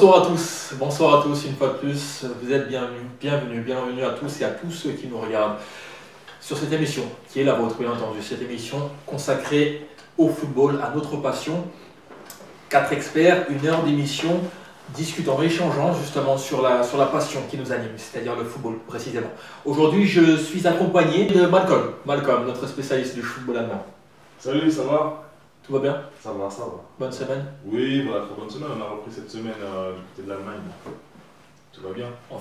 bonsoir à tous une fois de plus, vous êtes bienvenue à tous et à tous ceux qui nous regardent sur cette émission, qui est la vôtre bien entendu, cette émission consacrée au football, à notre passion. 4 experts, 1 heure d'émission, discutant, échangeant justement sur la passion qui nous anime, c'est-à-dire le football précisément. Aujourd'hui je suis accompagné de Malcolm, notre spécialiste du football allemand. Salut, ça va? Tout va bien? Ça va, ça va. Bonne semaine? Oui, bah, très bonne semaine. On a repris cette semaine du côté de l'Allemagne. Tout va bien. En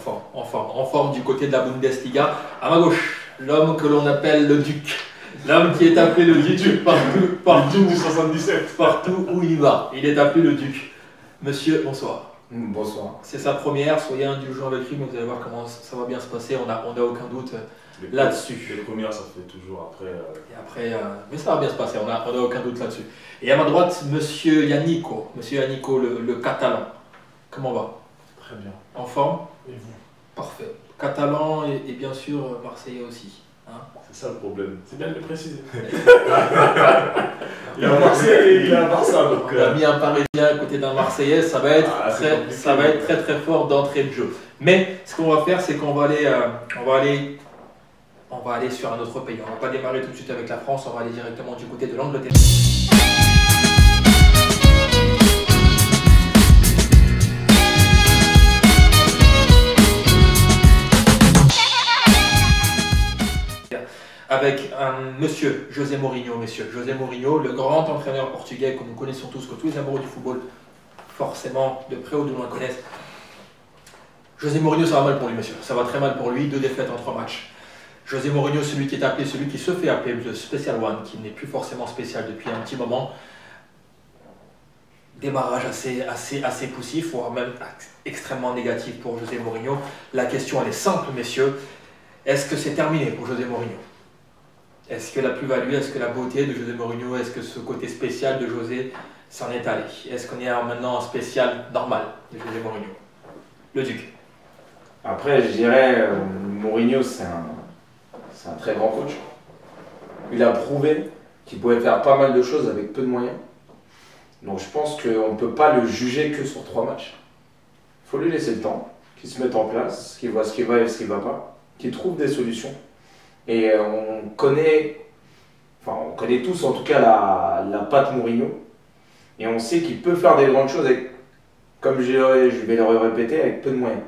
forme du côté de la Bundesliga. À ma gauche, l'homme que l'on appelle le Duc. L'homme qui est appelé le Duc partout, Le Duc du 77. Partout où il va. Il est appelé le Duc. Monsieur, bonsoir. Bonsoir. C'est sa première, soyez indulgents avec lui, mais vous allez voir comment ça va bien se passer. On n'a aucun doute là-dessus. Les premières, ça fait toujours après. Et après, mais ça va bien se passer, on n'a aucun doute là-dessus. Et à ma droite, Monsieur Yannico, le Catalan. Comment va? Très bien. En forme? Et vous? Parfait. Catalan et bien sûr Marseillais aussi. Hein? C'est ça le problème. C'est bien de le préciser. Il y a un Marseille et il y a un Barça. Donc, On a mis un Parisien à côté d'un Marseillais, ça va être très fort d'entrée de jeu. Mais ce qu'on va faire, c'est qu'on va aller sur un autre pays. On ne va pas démarrer tout de suite avec la France, on va aller directement du côté de l'Angleterre. Avec monsieur José Mourinho, le grand entraîneur portugais que nous connaissons tous, que tous les amoureux du football, forcément, de près ou de loin connaissent. José Mourinho, ça va mal pour lui, monsieur. Ça va très mal pour lui, 2 défaites en 3 matchs. José Mourinho, celui qui se fait appeler le Special One, qui n'est plus forcément spécial depuis un petit moment. Démarrage assez poussif, voire même extrêmement négatif pour José Mourinho. La question, elle est simple, messieurs. Est-ce que c'est terminé pour José Mourinho? Est-ce que la plus-value, est-ce que la beauté de José Mourinho, est-ce que ce côté spécial de José s'en est allé? Est-ce qu'on est maintenant en spécial normal de José Mourinho? Le Duc. Après, je dirais, Mourinho, c'est un très grand coach. Il a prouvé qu'il pouvait faire pas mal de choses avec peu de moyens. Donc je pense qu'on ne peut pas le juger que sur 3 matchs. Il faut lui laisser le temps, qu'il se mette en place, qu'il voit ce qui va et ce qui ne va pas, qu'il trouve des solutions. Et on connaît tous en tout cas la patte Mourinho. Et on sait qu'il peut faire des grandes choses, avec, comme je vais le répéter, avec peu de moyens.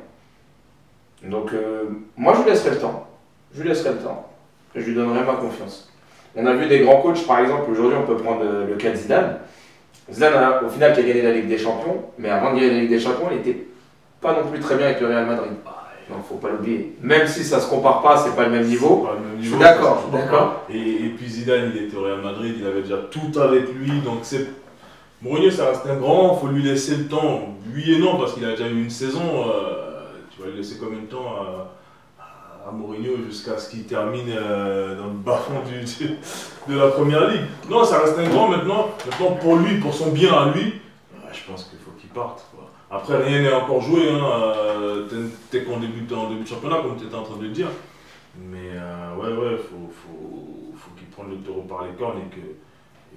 Donc moi je lui laisserai le temps. Je lui donnerai ma confiance. On a vu des grands coachs, par exemple, aujourd'hui on peut prendre le cas de Zidane. Zidane, au final, qui a gagné la Ligue des Champions, mais avant de gagner la Ligue des Champions, il n'était pas non plus très bien avec le Real Madrid. Donc faut pas l'oublier. Même si ça se compare pas, c'est pas le même niveau. Je suis d'accord. Et puis Zidane, il était au Real Madrid, il avait déjà tout avec lui. Donc Mourinho, ça reste un grand, il faut lui laisser le temps. Oui et non, parce qu'il a déjà eu une saison. Tu vas lui laisser combien de temps à Mourinho jusqu'à ce qu'il termine dans le bas-fond de la première ligue? Non, ça reste un grand maintenant. Maintenant, pour lui, pour son bien à lui, je pense qu'il faut qu'il parte. Après, rien n'est encore joué, hein. T'es qu'en début de championnat, comme tu étais en train de le dire. Mais ouais, faut qu'il prenne le taureau par les cornes et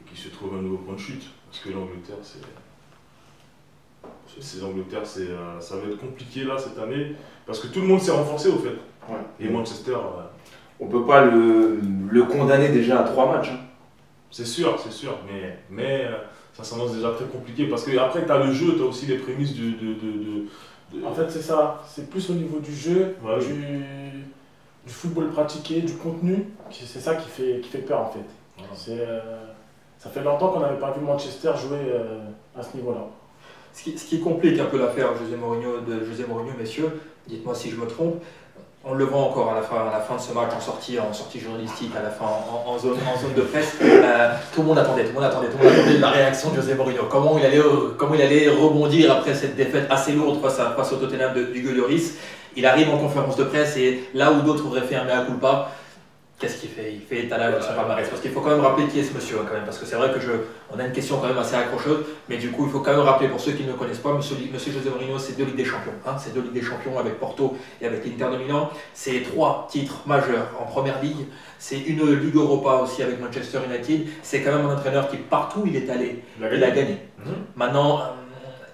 qu'il se trouve un nouveau point de chute. Parce que l'Angleterre, ça va être compliqué là cette année. Parce que tout le monde s'est renforcé au fait. Ouais. Et Manchester. On peut pas le condamner déjà à 3 matchs. Hein. C'est sûr, mais ça s'annonce déjà très compliqué parce que après tu as le jeu, tu as aussi les prémices En fait, c'est ça, c'est plus au niveau du jeu, ouais, du football pratiqué, du contenu, c'est ça qui fait peur en fait. Voilà. Ça fait longtemps qu'on n'avait pas vu Manchester jouer à ce niveau-là. Ce qui complique un peu l'affaire de José Mourinho, messieurs, dites-moi si je me trompe. On le voit encore à la fin de ce match en sortie journalistique, à la fin en zone de presse. Tout le monde attendait la réaction de José Mourinho. Comment il allait rebondir après cette défaite assez lourde face au Tottenham du Lloris. Il arrive en conférence de presse et là où d'autres auraient fait un mea culpa, qu'est-ce qu'il fait? Il fait étalage de son palmarès. Parce qu'il faut quand même rappeler qui est ce monsieur, quand même, parce que c'est vrai que on a une question quand même assez accrocheuse, mais du coup il faut quand même rappeler pour ceux qui ne le connaissent pas, monsieur José Mourinho, c'est 2 Ligues des Champions. Hein, c'est 2 Ligues des Champions avec Porto et avec l'Inter de Milan. C'est 3 titres majeurs en première ligue. C'est une Ligue Europa aussi avec Manchester United. C'est quand même un entraîneur qui, partout où il est allé, il a gagné. Maintenant,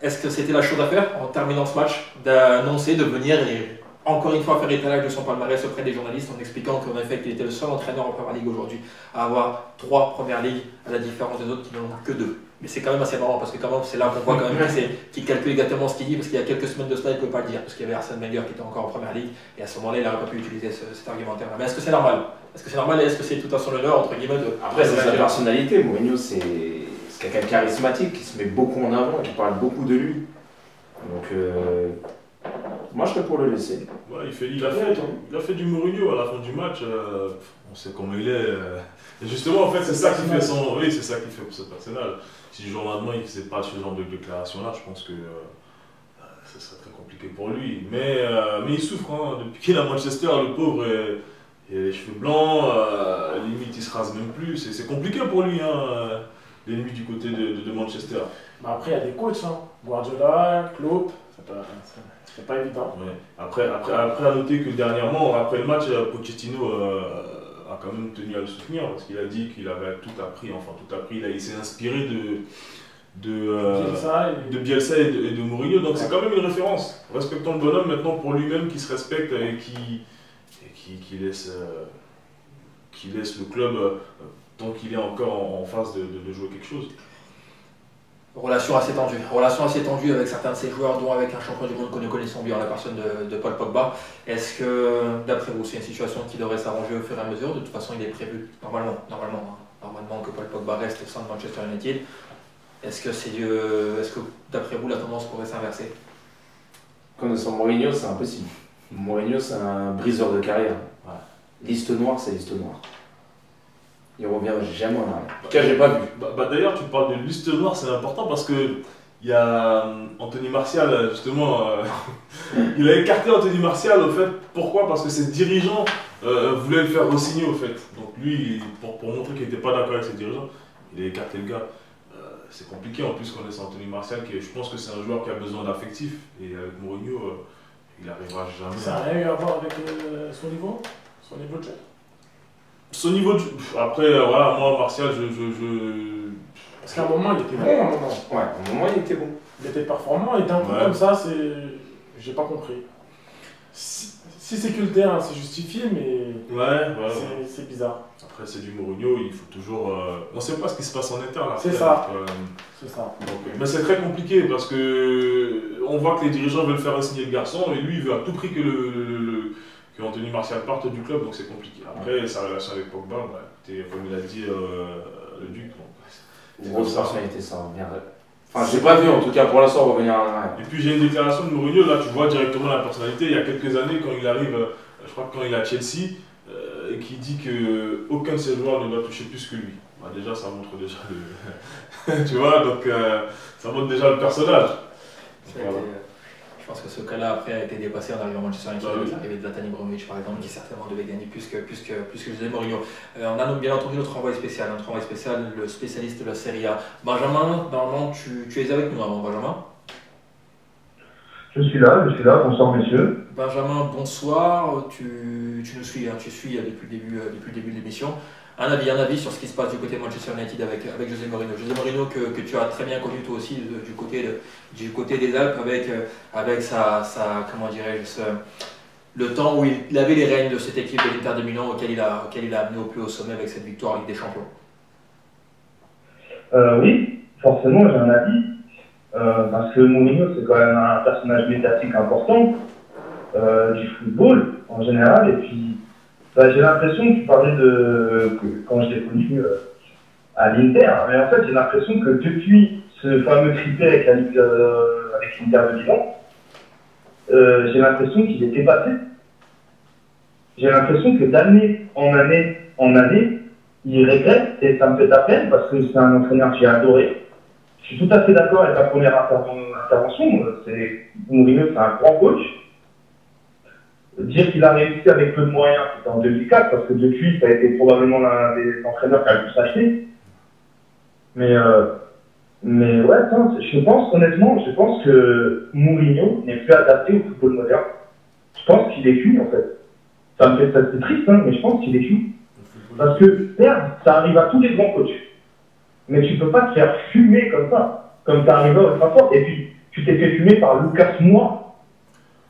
est-ce que c'était la chose à faire en terminant ce match d'annoncer, de venir et encore une fois faire étalage de son palmarès auprès des journalistes en expliquant qu'en effet qu'il était le seul entraîneur en Première Ligue aujourd'hui à avoir 3 Premières Ligues à la différence des autres qui n'en ont que 2. Mais c'est quand même assez marrant parce que quand même c'est là qu'on voit quand même qu'il calcule exactement ce qu'il dit parce qu'il y a quelques semaines de cela il ne pouvait pas le dire parce qu'il y avait Arsène Wenger qui était encore en Première Ligue et à ce moment-là il n'aurait pas pu utiliser cet argumentaire-là. Mais est-ce que c'est normal? Est-ce que c'est normal et est-ce que c'est tout à son honneur entre guillemets de... Après c'est sa personnalité, Mourinho c'est quelqu'un de charismatique qui se met beaucoup en avant et qui parle beaucoup de lui. Donc moi je serais pour le laisser. Ouais, il a fait du Mourinho à la fin du match. On sait comment il est. Et justement, en fait, c'est ça qui fait son. Oui, c'est ça qui fait ce personnage. Si du jour au lendemain il ne faisait pas ce genre de déclaration-là, je pense que ce serait très compliqué pour lui. Mais il souffre. Hein. Depuis qu'il est à Manchester, le pauvre, il a les cheveux blancs. Limite, il se rase même plus. C'est compliqué pour lui, hein, l'ennemi du côté de Manchester. Bah après, il y a des coachs. Hein. Guardiola, Klopp. C'est pas évident. Ouais. Après, à noter que dernièrement, après le match, Pochettino a quand même tenu à le soutenir parce qu'il a dit qu'il avait tout appris. Il s'est inspiré de Bielsa et de Mourinho. Donc c'est quand même une référence. Respectons le bonhomme maintenant pour lui-même qui se respecte et qui laisse le club tant qu'il est encore en phase de jouer quelque chose. Relation assez tendue avec certains de ses joueurs, dont avec un champion du monde que nous connaissons bien, la personne de Paul Pogba. Est-ce que, d'après vous, c'est une situation qui devrait s'arranger au fur et à mesure? De toute façon, il est prévu, normalement que Paul Pogba reste au sein de Manchester United. Est-ce que, d'après vous, la tendance pourrait s'inverser? Connaissant Mourinho, c'est impossible. Mourinho, c'est un briseur de carrière. Ouais. Liste noire, c'est liste noire. Il revient jamais en arrière. En tout cas, j'ai pas vu. D'ailleurs, tu parles de liste noire, c'est important parce que il y a Anthony Martial, justement, il a écarté Anthony Martial, au fait. Pourquoi? Parce que ses dirigeants voulaient le faire re-signer, au fait. Donc lui, pour montrer qu'il n'était pas d'accord avec ses dirigeants, il a écarté le gars. C'est compliqué, en plus, connaissant Anthony Martial, je pense que c'est un joueur qui a besoin d'affectif. Et avec Mourinho, il n'arrivera jamais. Ça n'a rien eu à voir avec son niveau de jeu? Son niveau de... Après, voilà, moi, Martial, Parce qu'à un moment, il était bon, à un moment. Ouais, à un moment, il était bon. Il était performant, et d'un coup comme ça, j'ai pas compris. Si c'est que le terrain, c'est justifié, mais c'est bizarre. Après, c'est du Mourinho, il faut toujours... On ne sait pas ce qui se passe en interne. C'est ça. C'est ça. Mais c'est très compliqué, parce que on voit que les dirigeants veulent faire signer le garçon, et lui, il veut à tout prix que Anthony Martial parte du club, donc c'est compliqué. Après, sa relation avec Pogba, comme il a dit le Duc. Une grosse personnalité, ça revient. Enfin, j'ai pas vu en tout cas pour l'instant revenir en arrière. Et puis j'ai une déclaration de Mourinho, là tu vois directement la personnalité. Il y a quelques années, quand il arrive, je crois que quand il est à Chelsea, et qui dit qu'aucun de ses joueurs ne doit toucher plus que lui. Bah, déjà, ça montre déjà le. Tu vois, donc ça montre déjà le personnage. Voilà. Je pense que ce cas-là, après, a été dépassé en arrivant à Manchester United. L'arrivée de Zlatan Ibrahimovic, par exemple, qui certainement devait gagner plus que José Mourinho. On a donc bien entendu notre envoyé spécial, le spécialiste de la Serie A. Benjamin, normalement, tu es avec nous avant, Benjamin? Je suis là, bonsoir messieurs. Benjamin, bonsoir, tu nous suis, tu suis depuis le début de l'émission. Un avis sur ce qui se passe du côté de Manchester United avec José Mourinho. José Mourinho que tu as très bien connu toi aussi du côté des Alpes avec sa comment dirais-je, le temps où il avait les rênes de cette équipe de l'Inter de Milan auquel il a amené au plus haut sommet avec cette victoire en Ligue des Champions. Oui, forcément j'ai un avis. Parce que Mourinho c'est quand même un personnage médiatique important du football en général et puis j'ai l'impression que tu parlais quand je l'ai connu à l'Inter, mais en fait j'ai l'impression que depuis ce fameux triplé avec l'Inter de Milan, j'ai l'impression qu'il est dépassé. J'ai l'impression que d'année en année, il régresse et ça me fait de la peine parce que c'est un entraîneur que j'ai adoré. Je suis tout à fait d'accord avec la première intervention. Mourinho, c'est un grand coach. Dire qu'il a réussi avec peu de moyens, c'était en 2004, parce que depuis, ça a été probablement l'un des entraîneurs qui a le plus acheté. Mais ouais, je pense que Mourinho n'est plus adapté au football moderne. Je pense qu'il est cuit, en fait. C'est triste, hein, mais je pense qu'il est cuit. Parce que perdre, ça arrive à tous les grands coachs. Mais tu peux pas te faire fumer comme ça, comme ça arrivé à Old Trafford. Et puis, tu t'es fait fumer par Lucas Moura.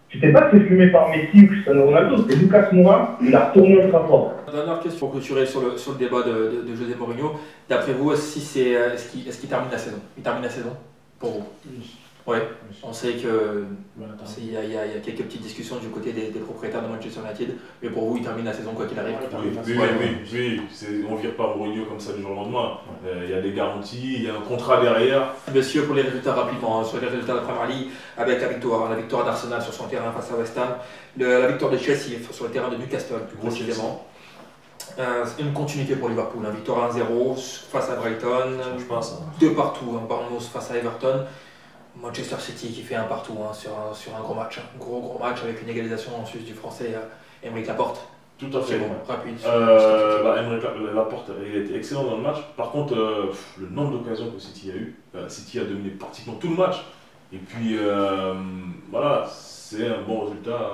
Tu t'es pas fait fumer par Messi ou Cristiano Ronaldo, c'est Lucas Moura, il a retourné ultra fort. Dernière question pour clôturer sur le débat de José Mourinho. D'après vous, est-ce qu'il termine la saison? Il termine la saison pour vous? Oui. Ouais. Oui. On sait que Voilà, il y a quelques petites discussions du côté des propriétaires de Manchester United, mais pour vous, il termine la saison quoi qu'il arrive. On ne vire pas Mourinho comme ça du jour au lendemain. Il y a des garanties, il y a un contrat derrière. Monsieur, pour les résultats rapidement, sur les résultats de la Premier League, avec la victoire d'Arsenal sur son terrain face à West Ham, la victoire de Chelsea sur le terrain de Newcastle, plus précisément. Une continuité pour Liverpool, une victoire 1-0 face à Brighton, Je pense. 2 partout, Bournemouth face à Everton. Manchester City qui fait un partout sur un gros match, un gros match avec une égalisation en sus du français Aymeric Laporte. Tout à fait. C'est bon, rapide. Aymeric Laporte, il a été excellent dans le match. Par contre, le nombre d'occasions que City a eu, City a dominé pratiquement tout le match. Et puis, voilà, c'est un bon résultat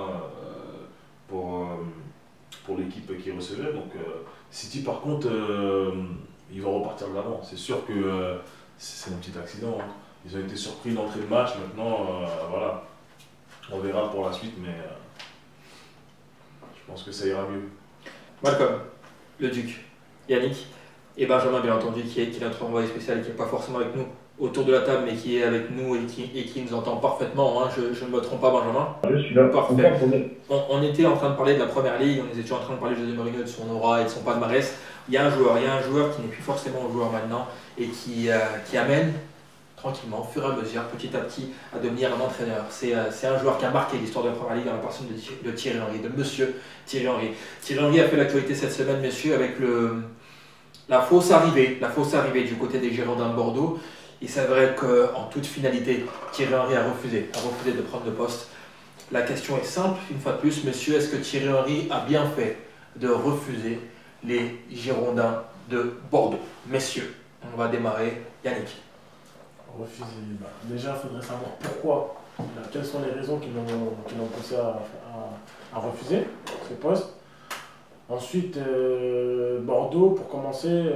pour l'équipe qui recevait. Donc, City, par contre, il va repartir de l'avant. C'est sûr que c'est un petit accident. Hein. Ils ont été surpris d'entrée de match, maintenant, voilà, on verra pour la suite, mais je pense que ça ira mieux. Malcolm, le Duc, Yannick et Benjamin, bien entendu, qui est notre envoyé spécial et qui n'est pas forcément avec nous autour de la table, mais qui est avec nous et qui nous entend parfaitement. Hein. Je ne me trompe pas, Benjamin? Je suis là. Parfait. On était en train de parler de la Première Ligue, on était en train de parler de José Mourinho, de son aura et de son palmarès. Il y a un joueur qui n'est plus forcément un joueur maintenant et qui amène tranquillement, au fur et à mesure, petit à petit, à devenir un entraîneur. C'est un joueur qui a marqué l'histoire de la Première Ligue dans la personne de Thierry Henry, de monsieur Thierry Henry. Thierry Henry a fait l'actualité cette semaine, messieurs, avec la fausse arrivée du côté des Girondins de Bordeaux. Il s'avérait qu'en toute finalité, Thierry Henry a refusé de prendre le poste. La question est simple, une fois de plus, messieurs, est-ce que Thierry Henry a bien fait de refuser les Girondins de Bordeaux? Messieurs, on va démarrer. Yannick. Refuser. Déjà, il faudrait savoir pourquoi. Quelles sont les raisons qui l'ont poussé à refuser ce poste. Ensuite, Bordeaux, pour commencer.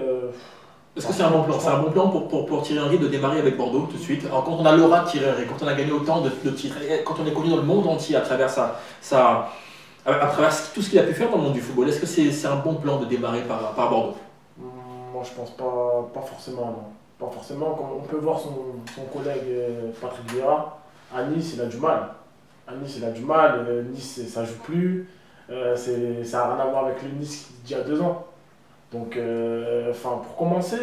Est-ce que c'est un bon plan? C'est un bon plan pour Thierry Henry de démarrer avec Bordeaux tout de suite. Alors, quand on a l'aura de Thierry Henry, quand on a gagné autant de titres, quand on est connu dans le monde entier à travers à travers tout ce qu'il a pu faire dans le monde du football, est-ce que c'est un bon plan de démarrer par Bordeaux? Moi, je pense pas forcément, non. Pas forcément. Comme on peut voir son collègue Patrick Vieira, à Nice, il a du mal. Nice, ça joue plus. Ça n'a rien à voir avec le Nice d'il y a 2 ans. Donc, pour commencer,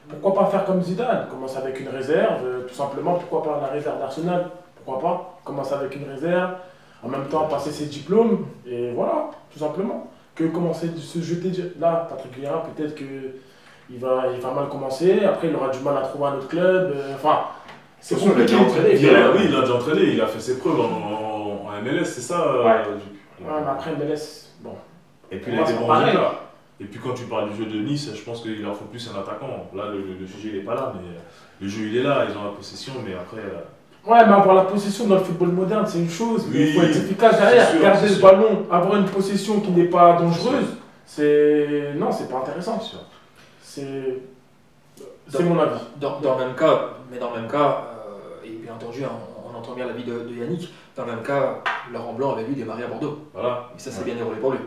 pourquoi pas faire comme Zidane? Commencer avec une réserve, tout simplement. Pourquoi pas la réserve d'Arsenal? Pourquoi pas commencer avec une réserve, en même temps passer ses diplômes, et voilà, tout simplement. Que commencer de se jeter là, Patrick Vieira, peut-être qu'il va mal commencer, après il aura du mal à trouver un autre club. C'est compliqué. Oui, il a déjà entraîné, il a fait ses preuves en MLS, c'est ça. Ouais, mais après MLS, bon. Et puis il a été bon résultat. Et puis quand tu parles du jeu de Nice, je pense qu'il leur faut plus un attaquant. Là, le sujet il n'est pas là, mais le jeu il est là, ils ont la possession, mais après. Ouais, mais avoir la possession dans le football moderne, c'est une chose, mais il faut être efficace c'est derrière. sûr, Garder c'est le sûr. ballon, avoir une possession qui n'est pas dangereuse, non, c'est pas intéressant. C'est mon avis. Dans le même cas, et bien entendu, on entend bien l'avis de Yannick, dans le même cas, Laurent Blanc avait dû démarrer à Bordeaux. Voilà. Et ça, c'est bien déroulé pour lui.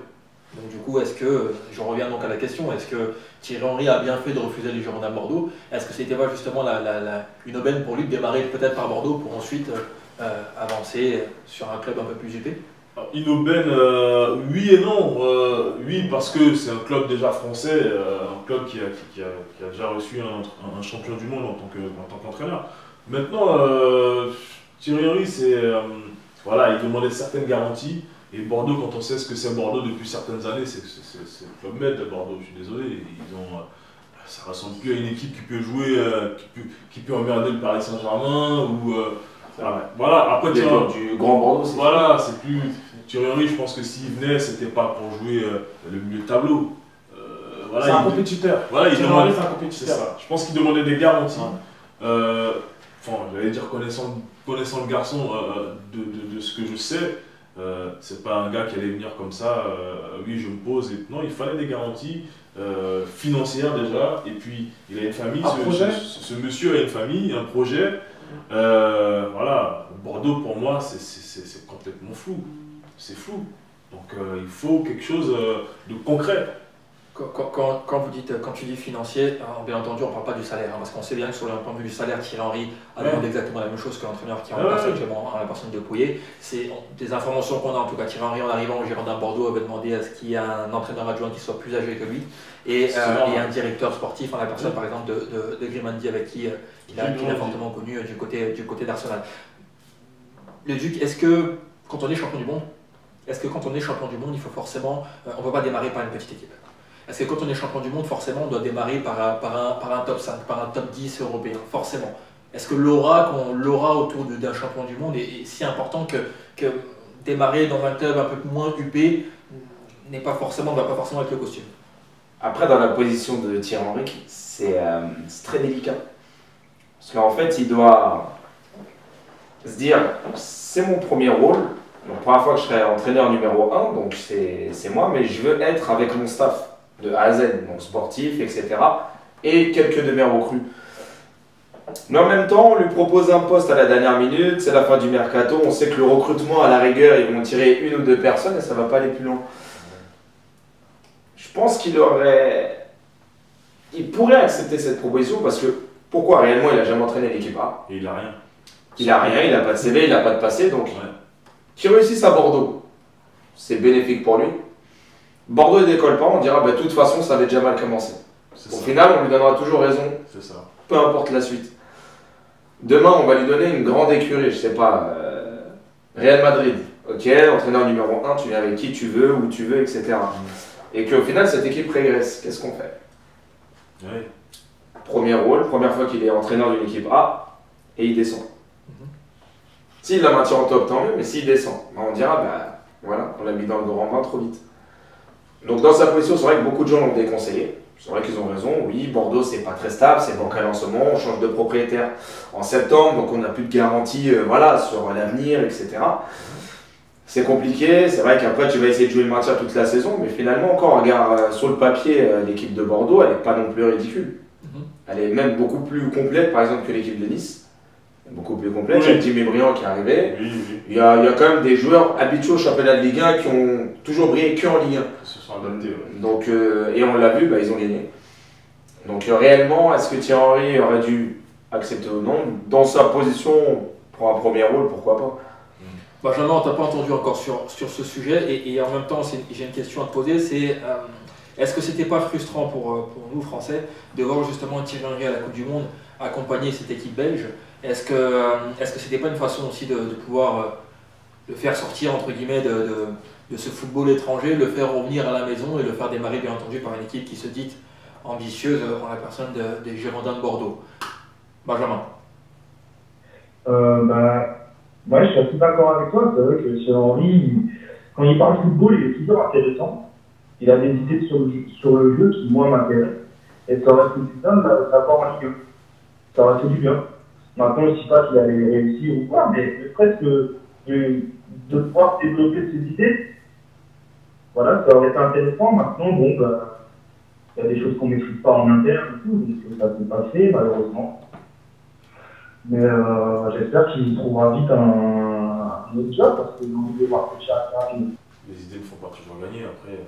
Donc du coup, est-ce que, je reviens donc à la question, est-ce que Thierry Henry a bien fait de refuser les Girondins de Bordeaux? Est-ce que c'était pas justement une aubaine pour lui de démarrer peut-être par Bordeaux pour ensuite avancer sur un club un peu plus épais? Une aubaine, oui et non. Oui, parce que c'est un club déjà français, un club qui a déjà reçu un champion du monde en tant qu'entraîneur. Maintenant, Thierry Henry, voilà, il demandait certaines garanties. Et Bordeaux, quand on sait ce que c'est Bordeaux depuis certaines années, c'est le club maître de Bordeaux, je suis désolé. Ça ne ressemble plus à une équipe qui peut jouer, qui peut emmerder le Paris Saint-Germain. Voilà, après du Grand Bordeaux, c'est voilà, c'est plus. Thierry Henry, je pense que s'il venait, c'était pas pour jouer le milieu de tableau. C'est un compétiteur. Voilà, Thierry Henry, c'est un compétiteur. C'est ça. Je pense qu'il demandait des garanties. J'allais dire connaissant le garçon de ce que je sais. C'est pas un gars qui allait venir comme ça, oui je me pose, non, il fallait des garanties financières déjà, et puis il a une famille, ce monsieur a une famille, un projet, Voilà, Bordeaux pour moi c'est complètement flou. C'est flou. Donc il faut quelque chose de concret. Quand vous dites, quand tu dis financier, bien entendu, on ne parle pas du salaire, parce qu'on sait bien que sur le point de vue du salaire, Thierry Henry a demandé exactement la même chose que l'entraîneur qui remplace actuellement la personne de Pouillet. C'est des informations qu'on a, en tout cas, Thierry Henry, en arrivant au Girondin de Bordeaux, avait demandé à ce qu'il y ait un entraîneur adjoint qui soit plus âgé que lui, et un directeur sportif, en la personne, par exemple, de Grimandi, avec qui il a fortement connu du côté d'Arsenal. Le Duc, est-ce que, quand on est champion du monde, il faut forcément, on ne peut pas démarrer par une petite équipe? Est-ce que quand on est champion du monde, forcément, on doit démarrer par un top 5, par un top 10 européen? Forcément. Est-ce que l'aura autour d'un champion du monde est si important que démarrer dans un club un peu moins huppé ne va pas forcément avec le costume? Après, dans la position de Thierry Henry, c'est très délicat. Parce qu'en fait, il doit se dire, c'est mon premier rôle. Donc, première fois que je serai entraîneur numéro 1, donc c'est moi, mais je veux être avec mon staff de A à Z, donc sportif, etc. Et quelques de mes recrues. Mais en même temps, on lui propose un poste à la dernière minute, c'est la fin du mercato, on sait que le recrutement, à la rigueur, ils vont tirer 1 ou 2 personnes et ça ne va pas aller plus loin. Je pense qu'il pourrait accepter cette proposition parce que, pourquoi réellement, il n'a jamais entraîné l'équipe A. Et il n'a rien. Il n'a rien, il n'a pas de CV, il n'a pas de passé, donc qu'il réussisse à Bordeaux, c'est bénéfique pour lui. Bordeaux ne décolle pas, on dira de toute façon ça avait déjà mal commencé. Au final, on lui donnera toujours raison, peu importe la suite. Demain, on va lui donner une grande écurie, je sais pas, Real Madrid. Ok, entraîneur numéro 1, tu viens avec qui tu veux, où tu veux, etc. Et qu'au final, cette équipe régresse. Qu'est-ce qu'on fait? Premier rôle, première fois qu'il est entraîneur d'une équipe A, et il descend. S'il la maintient en top, tant mieux, mais s'il descend, on dira, voilà, on l'a mis dans le grand bain trop vite. Donc dans sa position, c'est vrai que beaucoup de gens l'ont déconseillé. C'est vrai qu'ils ont raison. Oui, Bordeaux, c'est pas très stable, c'est bancal en ce moment. On change de propriétaire en septembre, donc on n'a plus de garantie voilà, sur l'avenir, etc. C'est compliqué. C'est vrai qu'après, tu vas essayer de jouer le maintien toute la saison, mais finalement, quand on regarde sur le papier l'équipe de Bordeaux, elle n'est pas non plus ridicule. Elle est même beaucoup plus complète, par exemple, que l'équipe de Nice. Beaucoup plus complète. Il y a Jimmy Briand qui est arrivé. Il y a quand même des joueurs habitués au championnat de Ligue 1 qui ont toujours brillé qu'en Ligue 1. Ils se sont adaptés. Donc, et on l'a vu, ils ont gagné. Donc réellement, est-ce que Thierry Henry aurait dû accepter ou non? Dans sa position, pour un premier rôle, pourquoi pas? Benjamin, on t'a pas entendu encore sur ce sujet, et en même temps, j'ai une question à te poser, c'est est-ce que c'était pas frustrant pour nous, Français, de voir justement Thierry Henry à la Coupe du Monde accompagner cette équipe belge? Est-ce que c'était pas une façon aussi de pouvoir le faire sortir, entre guillemets, de ce football étranger, le faire revenir à la maison et le faire démarrer, bien entendu, par une équipe qui se dit ambitieuse en la personne des Girondins de Bordeaux? Benjamin. Ouais, je suis assez d'accord avec toi. C'est vrai que Thierry Henry, quand il parle football, il est toujours intéressant. Il a des idées sur le jeu qui, moi, m'intéressent. Et ça aurait fait du bien d'avoir en Ligue 1. Ça aurait fait du bien. Maintenant, je ne sais pas s'il allait réussir ou quoi, mais presque de pouvoir développer ses idées, voilà, ça aurait été intéressant. Maintenant, il y a des choses qu'on ne maîtrise pas en interne et tout, donc ça ne s'est pas fait, malheureusement. Mais j'espère qu'il trouvera vite un autre job, parce que j'ai envie de voir coacher assez rapidement. Les idées ne font pas toujours gagner, après,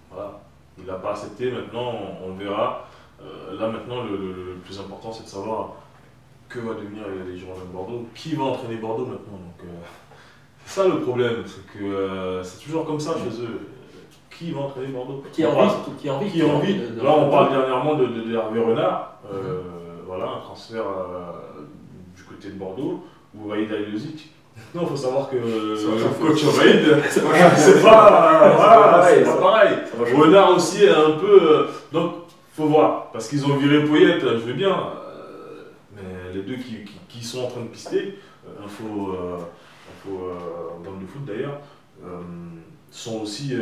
voilà. Il n'a pas accepté, maintenant on verra. Là maintenant, le plus important, c'est de savoir que va devenir les Girondins de Bordeaux, qui va entraîner Bordeaux maintenant. Donc, c'est ça le problème, c'est que c'est toujours comme ça chez eux. Qui va entraîner Bordeaux? Qui a envie. Là, on parle dernièrement de Hervé Renard, voilà, un transfert du côté de Bordeaux, ou Vaïd Aïlozic. Non, il faut savoir que le coach Vaïd, c'est pas pareil. Renard aussi est un peu. Donc, faut voir, parce qu'ils ont viré Poyet, je veux bien. Mais les deux qui sont en train de pister, info bande de foot d'ailleurs, sont aussi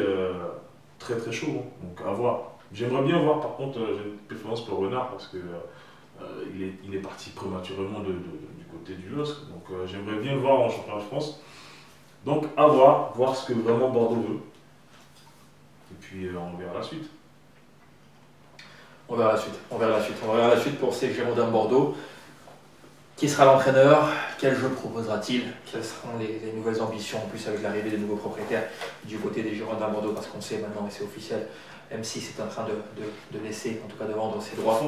très très chauds. Donc à voir. J'aimerais bien voir, par contre, j'ai une préférence pour Renard parce que il est parti prématurément du côté du LOSC. Donc j'aimerais bien le voir en championnat de France. Donc à voir ce que vraiment Bordeaux veut. Et puis on verra la suite. On verra la suite pour ces Girondins de Bordeaux. Qui sera l'entraîneur? Quel jeu proposera-t-il? Quelles seront les nouvelles ambitions, en plus avec l'arrivée des nouveaux propriétaires du côté des Girondins de Bordeaux? Parce qu'on sait maintenant, et c'est officiel, M6 est en train de laisser, en tout cas de vendre ses droits.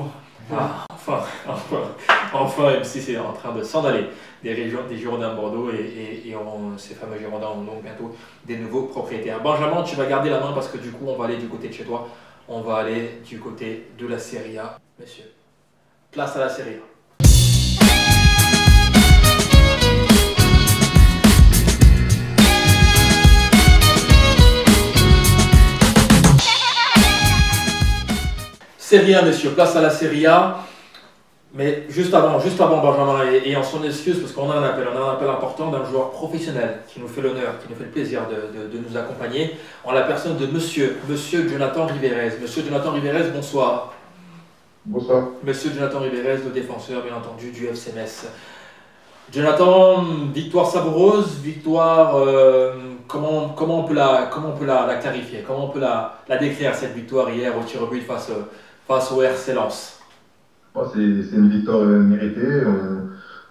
Enfin, M6 est en train de s'en aller des Girondins de Bordeaux et ces fameux Girondins ont donc bientôt des nouveaux propriétaires. Benjamin, tu vas garder la main parce que du coup, on va aller du côté de chez toi. On va aller du côté de la Serie A. Messieurs, place à la Serie A. Serie A, messieurs, place à la Serie A. Mais juste avant Benjamin, et en son excuse, parce qu'on a un appel important d'un joueur professionnel qui nous fait l'honneur, qui nous fait le plaisir de nous accompagner, en la personne de Monsieur Jonathan Ribérez. Monsieur Jonathan Ribérez, bonsoir. Bonsoir. Monsieur Jonathan Ribérez, le défenseur, bien entendu, du FC Metz. Jonathan, victoire savoureuse, victoire, comment on peut la clarifier? Comment on peut la décrire, cette victoire hier au tir au but face au RC Lens? C'est une victoire méritée.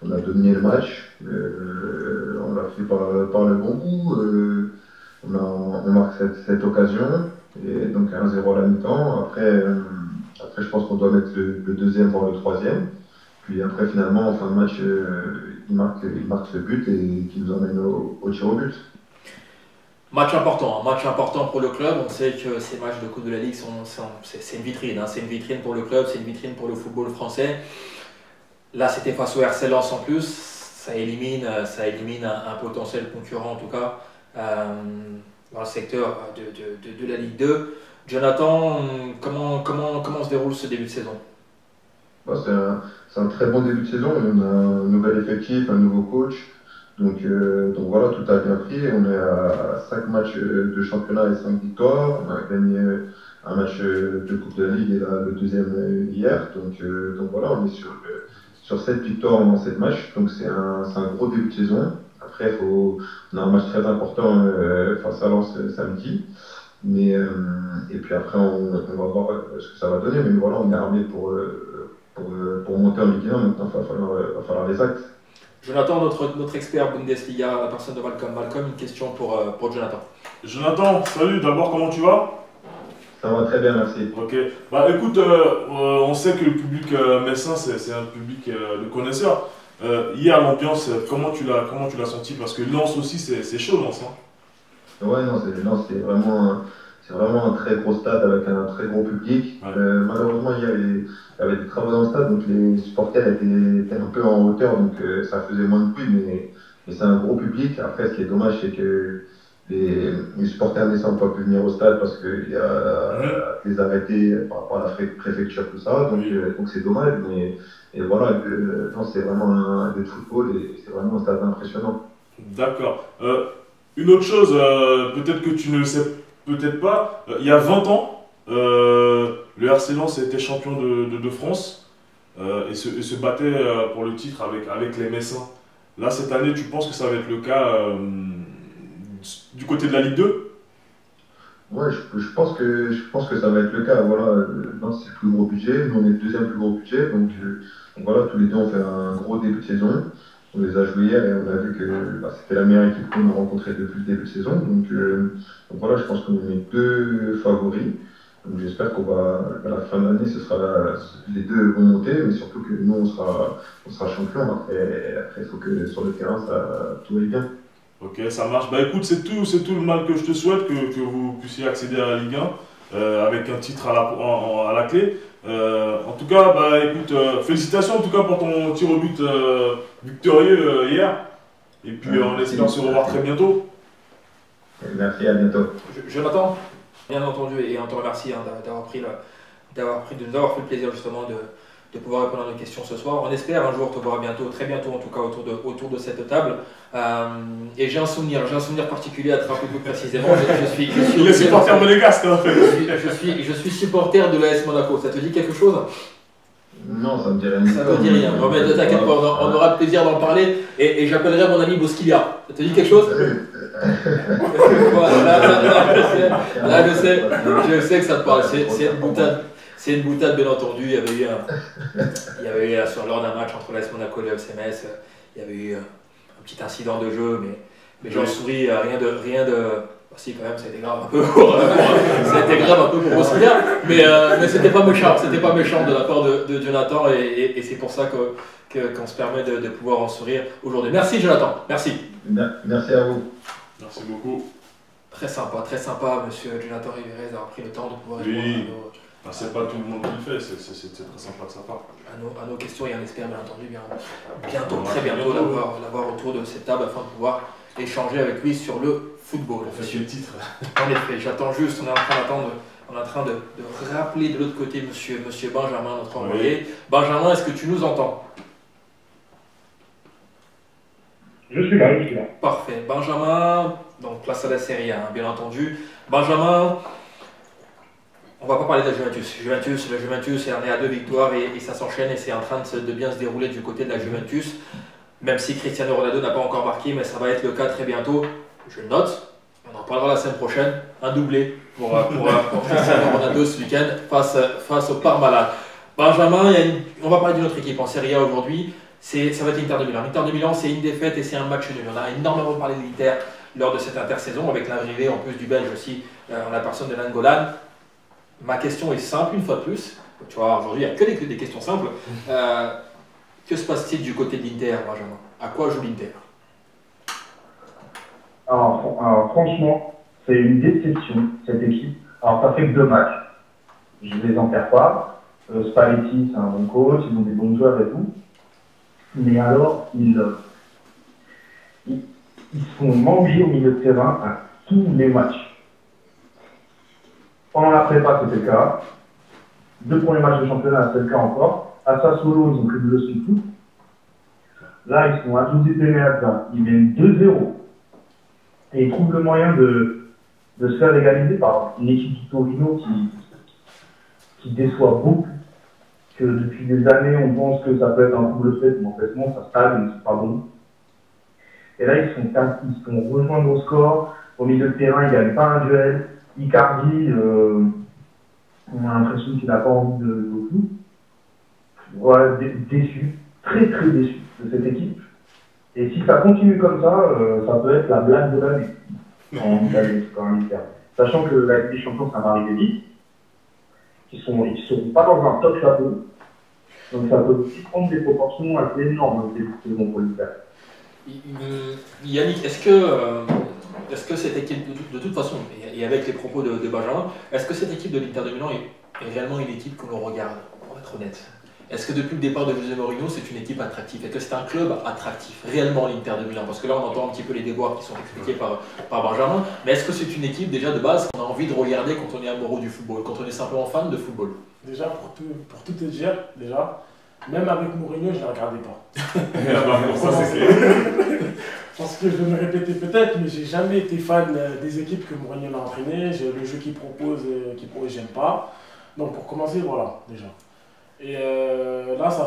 On a dominé le match. On l'a fait par le bon bout. On marque cette occasion. Et donc 1-0 à la mi-temps. Après, je pense qu'on doit mettre le deuxième, voire le troisième. Puis après, finalement, en fin de match, il marque ce but et qui nous emmène au tir au but. Match important pour le club. On sait que ces matchs de Coupe de la Ligue, c'est une vitrine. C'est une vitrine pour le club, c'est une vitrine pour le football français. Là, c'était face au RC Lens en plus. Ça élimine un potentiel concurrent, en tout cas, dans le secteur de la Ligue 2. Jonathan, comment se déroule ce début de saison? C'est un très bon début de saison. On a un nouvel effectif, un nouveau coach. Donc voilà, tout a bien pris. On est à 5 matchs de championnat et 5 victoires. On a gagné un match de Coupe de la Ligue et le deuxième hier. Donc voilà, on est sur 7 victoires en 7 matchs. Donc c'est un gros début de saison. Après, on a un match très important face à Lens samedi. Et puis après, on va voir ce que ça va donner. Mais voilà, on est armé pour monter en Ligue 1. Maintenant, il va falloir les actes. Jonathan, notre expert Bundesliga, la personne de Malcolm. Malcolm, une question pour Jonathan. Jonathan, salut, d'abord comment tu vas? Ça va très bien, merci. Ok, écoute, on sait que le public messin, c'est un public de connaisseurs. Hier, l'ambiance, comment tu l'as senti? Parce que Lens aussi, c'est chaud, Lens. Ouais, non, c'est vraiment un très gros stade avec un très gros public. Ouais. Malheureusement, hier, il y avait des travaux dans le stade, donc les supporters étaient un peu en hauteur, donc ça faisait moins de bruit, mais c'est un gros public. Après, ce qui est dommage, c'est que les supporters ne sont pas pu venir au stade parce qu'il y a des arrêtés par rapport à la préfecture, tout ça, donc c'est dommage, mais voilà, c'est vraiment un lieu de football et c'est vraiment un stade impressionnant. D'accord. Une autre chose, peut-être que tu ne le sais peut-être pas, il y a 20 ans, le RC Lens était champion de France et se battait pour le titre avec les Messins. Là, cette année, tu penses que ça va être le cas du côté de la Ligue 2? Ouais, je pense que ça va être le cas. Voilà, Lens, c'est le plus gros budget, nous on est le deuxième plus gros budget, donc voilà, tous les deux on fait un gros début de saison. On les a joués hier et on a vu que c'était la meilleure équipe qu'on a rencontrée depuis le début de saison. Donc voilà, je pense qu'on est deux favoris. Donc j'espère à la fin de l'année, les deux vont monter, mais surtout que nous, on sera champions. Après, il faut que sur le terrain, tout aille bien. Ok, ça marche. Écoute, c'est tout le mal que je te souhaite, que vous puissiez accéder à la Ligue 1 avec un titre à la clé. En tout cas, écoute, félicitations en tout cas pour ton tir au but victorieux hier. Et puis on espère se revoir très bientôt. Merci, à bientôt. Jonathan, bien entendu, et on te remercie d'avoir fait le plaisir justement de pouvoir répondre à nos questions ce soir. On espère un jour te voir bientôt, très bientôt en tout cas, autour de cette table. Et j'ai un souvenir particulier à te rappeler plus précisément. Il est supporter monégasque en fait. Je suis supporter de l'AS Monaco. Ça te dit quelque chose? Non, ça me dit rien. Ça me dit rien. Mais ne t'inquiète pas, on aura le plaisir d'en parler. Et j'appellerai mon ami Bosquilia. Ça te dit quelque chose? Voilà, là, je sais que ça te parle. C'est une boutade, bien entendu. Il y avait eu, lors d'un match entre l'AS Monaco et le FC Metz, il y avait eu un petit incident de jeu, mais j'en souris, rien de. Bah, si, quand même, c'était grave un peu pour Oscar, mais c'était pas méchant de la part de Jonathan, et c'est pour ça qu'on se permet de pouvoir en sourire aujourd'hui. Merci Jonathan, merci. Merci à vous. Merci beaucoup. Très sympa, monsieur Jonathan Rivérez, d'avoir pris le temps de pouvoir répondre c'est pas tout le monde qui le fait, c'est très sympa de sa part. À nos questions, et on espère bien entendu très bientôt l'avoir autour de cette table afin de pouvoir échanger avec lui sur le football. On fait le titre. En effet, j'attends juste, on est en train de rappeler de l'autre côté monsieur Benjamin, notre envoyé. Oui. Benjamin, est-ce que tu nous entends? Je suis là. Parfait. Benjamin, donc place à la Serie A, bien entendu. Benjamin, on va pas parler de la Juventus. La Juventus est à 2 victoires et ça s'enchaîne et c'est en train de bien se dérouler du côté de la Juventus. Même si Cristiano Ronaldo n'a pas encore marqué, mais ça va être le cas très bientôt. Je le note. On en parlera la semaine prochaine. Un doublé pour Cristiano Ronaldo ce week-end face au Parmalat. Benjamin, on va parler d'une autre équipe en Serie A aujourd'hui. Ça va être l'Inter de Milan. L'Inter de Milan, c'est une défaite et c'est un match nul. On a énormément parlé de l'Inter lors de cette intersaison, avec l'arrivée en plus du Belge aussi, en la personne de Nainggolan. Ma question est simple, une fois de plus. Tu vois, aujourd'hui, il n'y a que des questions simples. Que se passe-t-il du côté de l'Inter, Benjamin? À quoi joue l'Inter? Alors, franchement, c'est une déception, cette équipe. Alors, ça fait que 2 matchs. Je ne les enterre pas. Spalletti, c'est un bon coach, ils ont des bons joueurs et tout. Mais alors, ils sont mangés au milieu de terrain à tous les matchs. Pendant la prépa, c'était le cas. 2 premiers matchs de championnat, c'était le cas encore. À Sassuolo, ils ont pris de leçons tout. Là, ils sont à 12 Penetra, ils viennent 2-0. Et ils trouvent le moyen de se faire égaliser par une équipe du Torino qui déçoit beaucoup. Que depuis des années, on pense que ça peut être un double fait, mais en fait, non, ça stagne, c'est pas bon. Et là, ils sont rejoindre au score. Au milieu de terrain, ils ne gagnent pas un duel. Icardi, on a l'impression qu'il n'a pas envie de tout. Voilà, déçu, très déçu de cette équipe. Et si ça continue comme ça, ça peut être la blague de l'année en Italie, quand même. Sachant que la Ligue des Champions, ça va arriver vite. Ils sont pas dans un top chapeau. Donc ça peut aussi prendre des proportions assez énormes début de saison pour l'Inter. Yannick, est-ce que cette équipe, de toute façon, et avec les propos de Benjamin, est-ce que cette équipe de l'Inter de Milan est réellement une équipe que l'on regarde, pour être honnête? Est-ce que depuis le départ de José Mourinho, c'est une équipe attractive? Est-ce que c'est un club attractif, réellement l'Inter de Milan? Parce que là, on entend un petit peu les déboires qui sont expliqués par Benjamin, mais est-ce que c'est une équipe déjà de base qu'on a envie de regarder quand on est amoureux du football, quand on est simplement fan de football? Déjà, pour tout te dire, même avec Mourinho, je ne la regardais pas. Pour ça, c'est clair. Parce que je vais me répéter peut-être, mais j'ai jamais été fan des équipes que Mourinho a entraînées. Le jeu qu'il propose, j'aime pas. Donc pour commencer, voilà, déjà. Et là, ça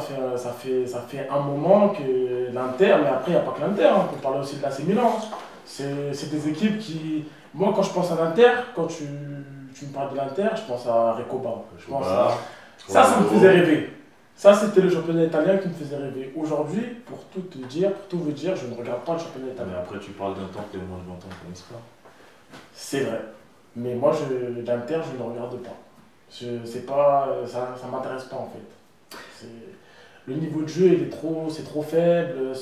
fait un moment que l'Inter, mais après, il n'y a pas que l'Inter, on peut parler aussi de l'AC Milan. C'est des équipes qui... Moi, quand je pense à l'Inter, quand tu me parles de l'Inter, je pense à Recoba. Ça me faisait rêver. Ça, c'était le championnat italien qui me faisait rêver. Aujourd'hui, pour tout vous dire, je ne regarde pas le championnat italien. Mais après, tu parles d'un temps que les moins de 20 ans ne connaissent pas. C'est vrai. Mais moi, l'Inter, je ne le regarde pas. Ça ne m'intéresse pas, en fait. Le niveau de jeu, c'est trop faible.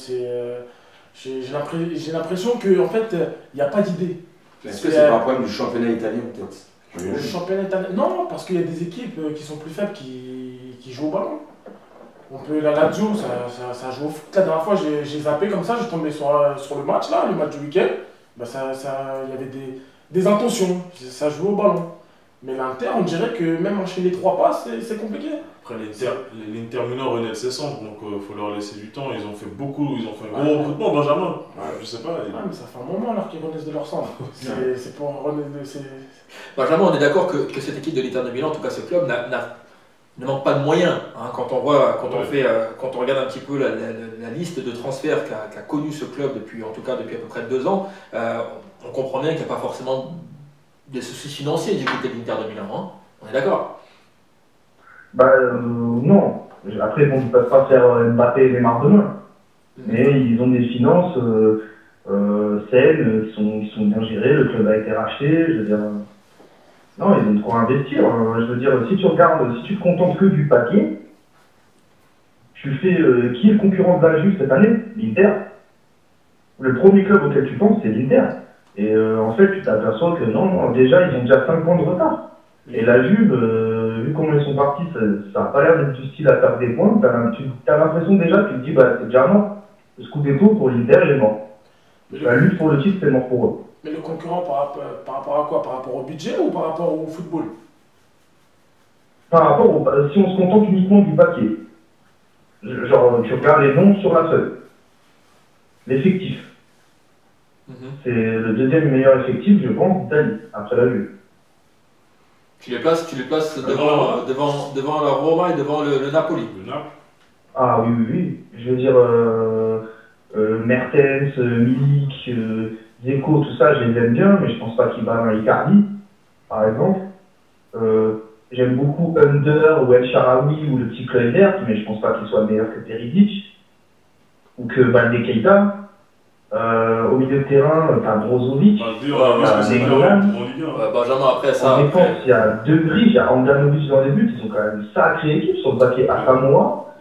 J'ai l'impression qu'en fait, il n'y a pas d'idée. Est-ce que c'est pas un problème du championnat italien, peut-être? Le championnat italien... Non, parce qu'il y a des équipes qui sont plus faibles qui jouent au ballon. La Lazio, ça joue au foot. La dernière fois, j'ai zappé comme ça, j'ai tombé sur le match, là, le match du week-end. Il y avait des intentions, ça joue au ballon. Mais l'Inter, on dirait que même enchaîner 3 passes, c'est compliqué. Après, l'Inter Milan relève ses cendres, donc il faut leur laisser du temps. Ils ont fait un gros recrutement, Benjamin. Je sais pas. Mais ça fait un moment alors qu'ils renaissent de leur cendres. C'est pour renaître. Benjamin, on est d'accord que cette équipe de l'Inter de Milan, en tout cas ce club, ne manque pas de moyens. Hein, quand on regarde un petit peu la liste de transferts qu'a connu ce club depuis à peu près 2 ans, on comprend bien qu'il n'y a pas forcément des soucis financiers du côté de l'Inter de Milan. Hein. On est d'accord? Non. Après, bon, ils ne peuvent pas faire Mbappé et Neymar demain. Mais ils ont des finances saines, qui sont bien gérées, le club a été racheté, je veux dire. Non, ils ont de quoi investir. Je veux dire, si tu regardes, si tu te contentes que du paquet, tu fais qui est le concurrent de la Juve cette année? L'Inter. Le premier club auquel tu penses, c'est l'Inter. Et en fait, tu t'aperçois que non, déjà, ils ont déjà 5 points de retard. Et la Juve, vu comment ils sont partis, ça n'a pas l'air d'être du style à perdre des points. Tu as l'impression déjà, tu te dis, bah, c'est déjà mort. Le Scudetto pour l'Inter, il est mort. La lutte pour le titre, c'est mort pour eux. Mais le concurrent par rapport à quoi? Par rapport au budget ou par rapport au football? Par rapport si on se contente uniquement du papier. Genre, tu regardes les noms sur la feuille. L'effectif. C'est le deuxième meilleur effectif, je pense, d'Italie, après la Juve. Tu les places devant la Roma et devant le Napoli. Le Naples. Ah oui. Je veux dire, Mertens, Milik, Dzeko, tout ça, je les aime bien, mais je pense pas qu'ils battent un Icardi, par exemple. J'aime beaucoup Under ou El Shaarawy ou le petit Kluivert, mais je pense pas qu'il soit meilleur que Perisic ou que Baldé Keita. Au milieu de terrain, t'as Brozovic, t'as Negolan. Benjamin, après ça. En défense, il y a De Vrij, il y a Andanovic dans les buts, ils ont quand même une sacrée équipe sur le papier. Asamoah,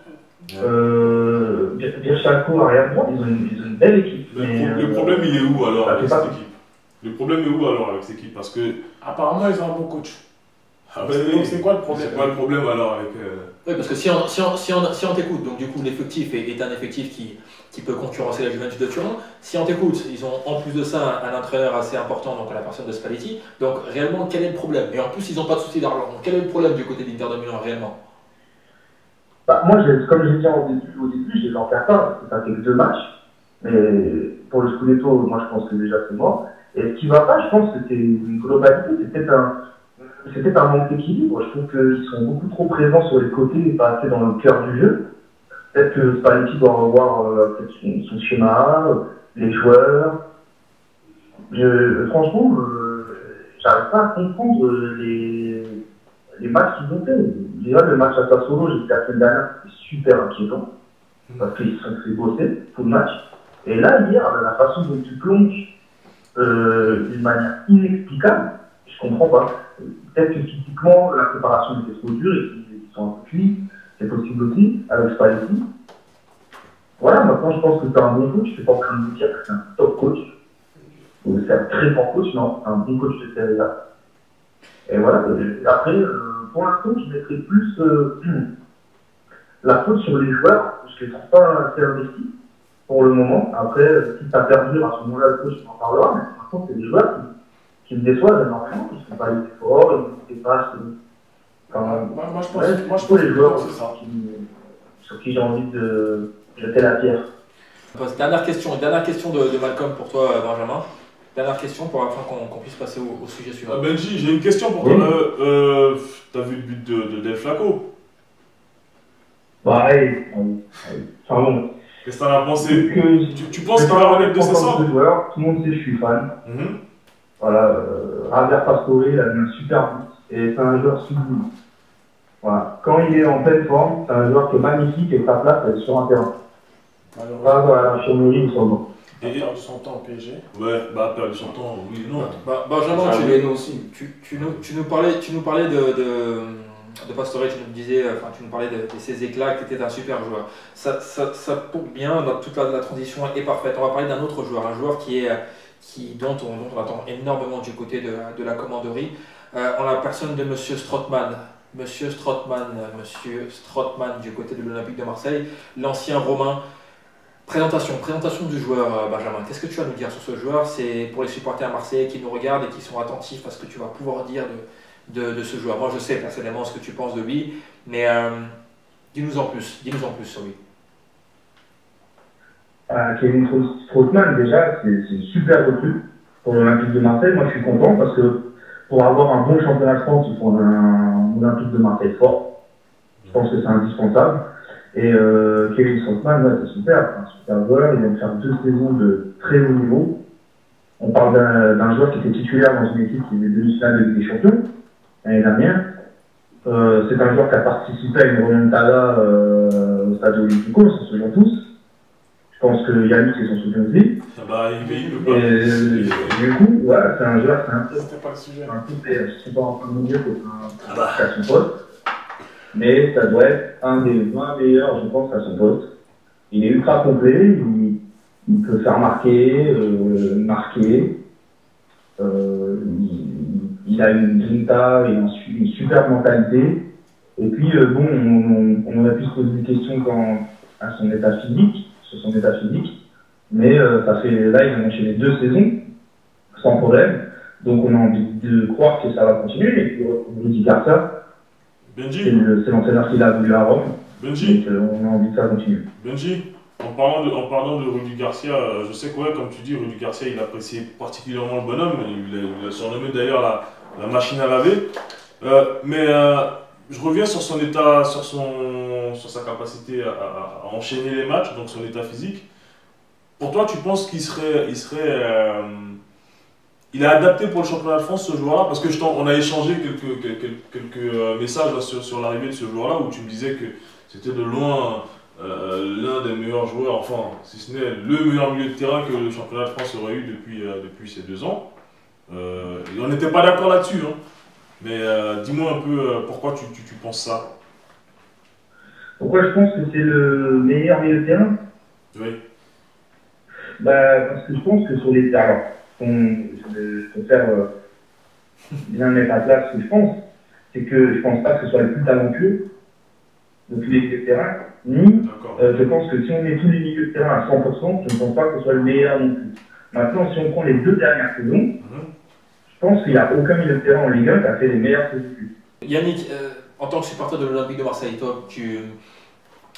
Birchalko, arrière droit, ils ont une belle équipe. Le problème, il est où alors avec cette équipe? Le problème est où alors avec cette équipe? Parce que. Apparemment, ils ont un bon coach. Ah Donc, c'est quoi le problème? C'est quoi le problème alors avec. Oui, parce que si on t'écoute, donc du coup l'effectif est un effectif qui peut concurrencer la Juventus de Turin. Si on t'écoute, ils ont en plus de ça un entraîneur assez important, donc la personne de Spalletti. Donc réellement, quel est le problème? Et en plus, ils n'ont pas de souci d'argent. Donc quel est le problème du côté d'Inter de Milan réellement? Moi, comme j'ai dit au début, je les en perds pas, parce que ça fait que 2 matchs. Mais pour le Scudetto, moi je pense que déjà c'est mort. Et ce qui va pas, je pense que c'est une globalité, c'est peut-être un manque d'équilibre. Je trouve qu'ils sont beaucoup trop présents sur les côtés et pas assez dans le cœur du jeu. Peut-être que Spalletti doit revoir son schéma, les joueurs. Franchement, j'arrive pas à comprendre les matchs qu'ils ont fait. Déjà, le match à Sassuolo, jusqu'à la semaine dernière, c'était super inquiétant. Parce qu'ils se sont fait bosser tout le match. Et là, hier, la façon dont tu plonges d'une manière inexplicable, je comprends pas. Peut-être que physiquement, la préparation était trop dure et qu'ils sont un peu cuits. C'est possible aussi, avec Spalletti. Voilà, maintenant je pense que tu as un bon coach. Je suis pas en train de dire que c'est un top coach. C'est un très bon coach, non, un bon coach de Serie A. Et voilà, après, pour l'instant, je mettrais plus la faute sur les joueurs, parce que je ne trouve pas assez investis pour le moment. Après, si ça perdure, à ce moment-là, le coach en parlera, mais pour l'instant, c'est des joueurs qui me déçoivent énormément, ils ne font pas les efforts, ils ne dépassent. Moi, je pense les joueurs c'est ça. sur qui j'ai envie de jeter la pierre. Dernière question de Malcolm pour toi, Benjamin. Dernière question afin qu'on puisse passer au sujet suivant. Benji, j'ai une question pour toi. T'as vu le but de Del Flaco? Ouais, pardon. Qu'est-ce que t'en as pensé? Tu penses qu'il va renaître de ses sorts? Tout le monde sait que je suis fan. Voilà, Javier Pastore, il a mis un super but. Et c'est un joueur sublime. Voilà. Quand il est en pleine forme, c'est un joueur qui est magnifique et sa place elle est sur un terrain. Malheureusement, voilà, l'infirmerie, ils sont bons. Il a perdu son temps au PSG. Ouais, perdu son temps, oui, non. Benjamin, tu nous parlais de Pastore, tu nous parlais de ses éclats, que tu étais un super joueur. Ça tombe bien, toute la transition est parfaite. On va parler d'un autre joueur, un joueur dont on attend énormément du côté de la commanderie, en la personne de Monsieur Strootman. Monsieur Strootman du côté de l'Olympique de Marseille, l'ancien Romain. Présentation du joueur, Benjamin. Qu'est-ce que tu vas nous dire sur ce joueur? C'est pour les supporters marseillais qui nous regardent et qui sont attentifs à ce que tu vas pouvoir dire de ce joueur. Moi, je sais personnellement ce que tu penses de lui, mais dis-nous en plus sur lui. Kevin Strootman, déjà, c'est super recrue pour l'Olympique de Marseille. Moi, je suis content parce que pour avoir un bon championnat de France, il faut un Olympique de Marseille fort. Je pense que c'est indispensable. Et Kevin Strootman, ouais, c'est super, c'est un super joueur. Il vient de faire 2 saisons de très haut niveau. On parle d'un joueur qui était titulaire dans une équipe qui faisait demi-finale de Ligue des Champions l'année dernière. C'est un joueur qui a participé à une remontada au stade olympico, on s'en souvient tous. Je pense que Yannick s'en souvient aussi. Ah bah, il peut pas. Et du coup, voilà, c'est un joueur, c'est un peu. C'était pas le sujet. Je suis pas en train de me dire que c'est un à son poste. Mais ça doit être un des 20 meilleurs, je pense, à son poste. Il est ultra complet, il peut faire marquer, marquer. Il a une grinta et une super mentalité. Et puis, bon, on aurait pu se poser des questions à son état physique, sur son état physique. Mais ça fait, là, il a enchaîné 2 saisons, sans problème. Donc, on a envie de croire que ça va continuer. Et puis, Rudy Garcia, Benji, c'est l'entraîneur qu'il a voulu à Rome. Benji, Donc, on a envie que ça continue. Benji, en parlant de Rudy Garcia, je sais que, ouais, comme tu dis, Rudy Garcia, il appréciait particulièrement le bonhomme. Il a surnommé d'ailleurs la machine à laver. Mais je reviens sur son état, sur sa capacité à enchaîner les matchs, donc son état physique. Pour toi, tu penses il est adapté pour le championnat de France, ce joueur-là? Parce que on a échangé quelques messages là, sur l'arrivée de ce joueur-là, où tu me disais que c'était de loin l'un des meilleurs joueurs, enfin, si ce n'est le meilleur milieu de terrain que le championnat de France aurait eu depuis ces 2 ans. Et on n'était pas d'accord là-dessus, hein. Mais dis-moi un peu pourquoi tu penses ça. Pourquoi je pense que c'est le meilleur milieu de terrain? Oui. Parce que je pense que sur les terrains, je préfère bien mettre à place ce que je pense, c'est que je pense pas que ce soit le plus talentueux de tous les milieux de terrain, ni je pense que si on met tous les milieux de terrain à 100%, je ne pense pas que ce soit le meilleur non plus. Maintenant, si on prend les 2 dernières saisons, je pense qu'il n'y a aucun milieu de terrain en Ligue 1 qui a fait les meilleures saisons. Yannick, en tant que supporter de l'Olympique de Marseille, toi,